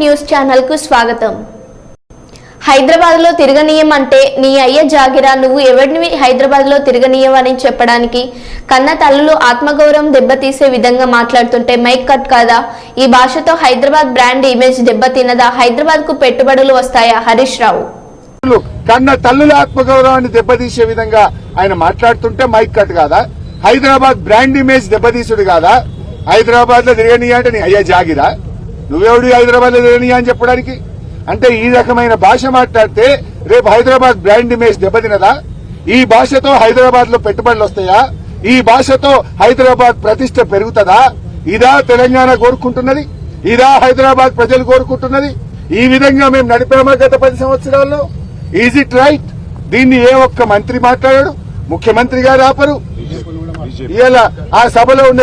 News channel కు స్వాగతం. హైదరాబాద్ లో తిరగనీయమంటే నీ అయ్య జాగిరా, నువ్వు ఎవరిని హైదరాబాద్ లో తిరగనీయవని చెప్పడానికి? కన్న తల్లులు ఆత్మగౌరవం దెబ్బతీసే విధంగా మాట్లాడుతుంటే మైక్ కట్ కాదా? ఈ భాషతో హైదరాబాద్ బ్రాండ్ ఇమేజ్ దెబ్బతినదా? హైదరాబాద్ కు పెట్టుబడులు వస్తాయా? హరీష్ రావు కన్న తల్లుల ఆత్మగౌరవాన్ని దెబ్బతీసే విధంగా ఆయన మాట్లాడుతుంటే మైక్ కట్ కాదా? హైదరాబాద్ బ్రాండ్ ఇమేజ్ దెబ్బతీసుడు కాదా? హైదరాబాద్ లో తిరగనీయ అంటే నీ అయ్యా జాగిరా, నువ్వెవడు హైదరాబాద్ లో తిరగనీయ అని చెప్పడానికి? అంటే ఈ రకమైన భాష మాట్లాడితే రేపు హైదరాబాద్ బ్రాండ్ ఇమేజ్ దెబ్బతినదా? ఈ భాషతో హైదరాబాద్ లో పెట్టుబడులు వస్తాయా? ఈ భాషతో హైదరాబాద్ ప్రతిష్ట పెరుగుతుందా? ఇదా తెలంగాణ కోరుకుంటున్నది? ఇదా హైదరాబాద్ ప్రజలు కోరుకుంటున్నది? ఈ విధంగా మేము నడిపామా గత 10 సంవత్సరాల్లో? Is it right? దీన్ని ఏ ఒక్క మంత్రి మాట్లాడాడు? ముఖ్యమంత్రి గారు ఆపరు. ఇలా ఆ సభలో ఉన్న